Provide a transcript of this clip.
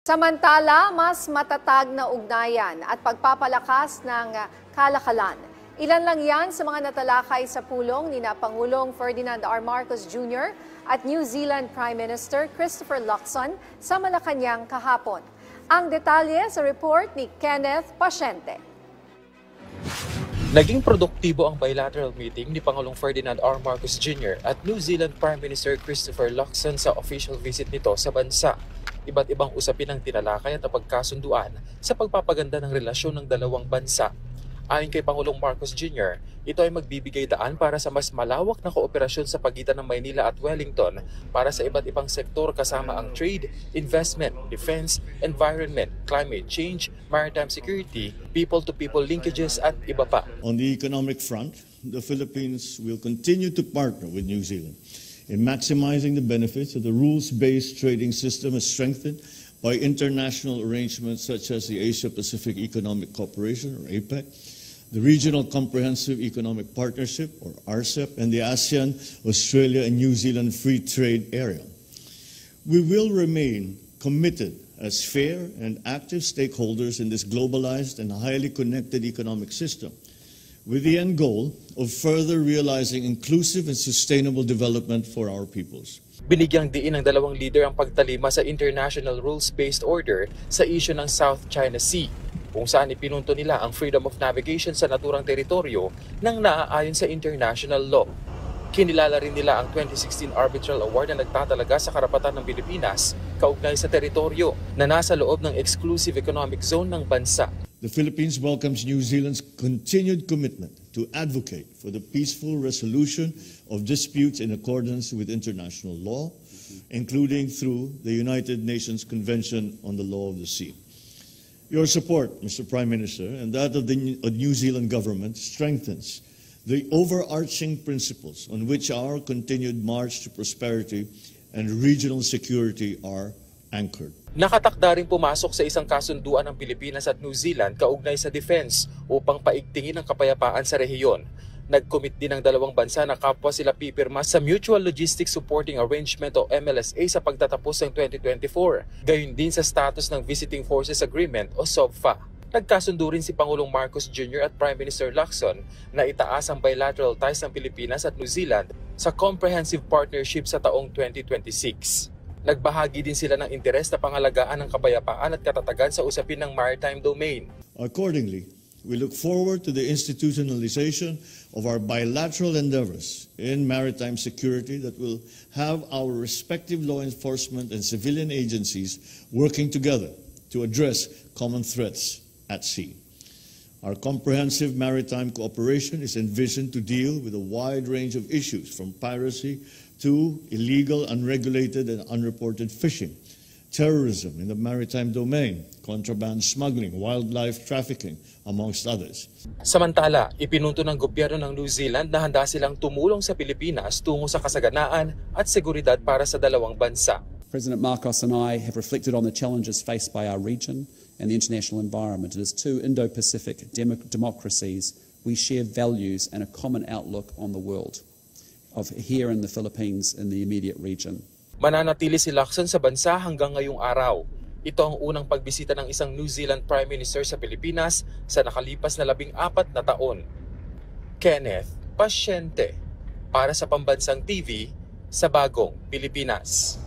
Samantala, mas matatag na ugnayan at pagpapalakas ng kalakalan. Ilan lang yan sa mga natalakay sa pulong ni Pangulong Ferdinand R. Marcos Jr. at New Zealand Prime Minister Christopher Luxon sa Malacanang kahapon. Ang detalye sa report ni Kenneth Pasyente. Naging produktibo ang bilateral meeting ni Pangulong Ferdinand R. Marcos Jr. at New Zealand Prime Minister Christopher Luxon sa official visit nito sa bansa. Iba't ibang usapin ang tinalakay at napagkasunduan sa pagpapaganda ng relasyon ng dalawang bansa. Ayon kay Pangulong Marcos Jr., ito ay magbibigay daan para sa mas malawak na kooperasyon sa pagitan ng Maynila at Wellington para sa iba't ibang sektor kasama ang trade, investment, defense, environment, climate change, maritime security, people-to-people linkages at iba pa. On the economic front, the Philippines will continue to partner with New Zealand in maximizing the benefits of the rules-based trading system as strengthened by international arrangements such as the Asia-Pacific Economic Cooperation, or APEC, the Regional Comprehensive Economic Partnership, or RCEP, and the ASEAN, Australia, and New Zealand Free Trade Area. We will remain committed as fair and active stakeholders in this globalized and highly connected economic system, with the end goal of further realizing inclusive and sustainable development for our peoples. Binigyang diin ng dalawang leader ang pagtalima sa international rules-based order sa issue ng South China Sea, kung saan ipinunto nila ang freedom of navigation sa naturang teritoryo nang naaayon sa international law. Kinilala rin nila ang 2016 Arbitral Award na nagtatalaga sa karapatan ng Pilipinas kaugnay sa teritoryo na nasa loob ng exclusive economic zone ng bansa. The Philippines welcomes New Zealand's continued commitment to advocate for the peaceful resolution of disputes in accordance with international law, including through the United Nations Convention on the Law of the Sea. Your support, Mr. Prime Minister, and that of the New Zealand government strengthens the overarching principles on which our continued march to prosperity and regional security are anchored. Nakatakda rin pumasok sa isang kasunduan ng Pilipinas at New Zealand kaugnay sa defense upang paigtingin ang kapayapaan sa rehiyon. Nag-commit din ang dalawang bansa na kapwa sila pipirma sa Mutual Logistics Supporting Arrangement o MLSA sa pagtatapos ng 2024, gayon din sa status ng Visiting Forces Agreement o SOVFA. Nagkasundo rin si Pangulong Marcos Jr. at Prime Minister Luxon na itaas ang bilateral ties ng Pilipinas at New Zealand sa Comprehensive Partnership sa taong 2026. Nagbahagi din sila ng interes na pangalagaan ng kapayapaan at katatagan sa usapin ng maritime domain. Accordingly, we look forward to the institutionalization of our bilateral endeavors in maritime security that will have our respective law enforcement and civilian agencies working together to address common threats at sea. Our comprehensive maritime cooperation is envisioned to deal with a wide range of issues from piracy to illegal, unregulated, and unreported fishing, terrorism in the maritime domain, contraband smuggling, wildlife trafficking, amongst others. Samantala, ipinunto ng gobyerno ng New Zealand na handa silang tumulong sa Pilipinas tungo sa kasaganaan at seguridad para sa dalawang bansa. President Marcos and I have reflected on the challenges faced by our region and the international environment. As two Indo-Pacific democracies, we share values and a common outlook on the world of here in the Philippines in the immediate region. Mananatili si Luxon sa bansa hanggang ngayong araw. Ito ang unang pagbisita ng isang New Zealand Prime Minister sa Pilipinas sa nakalipas na 14 na taon. Kenneth Pasyente, para sa Pambansang TV sa Bagong Pilipinas.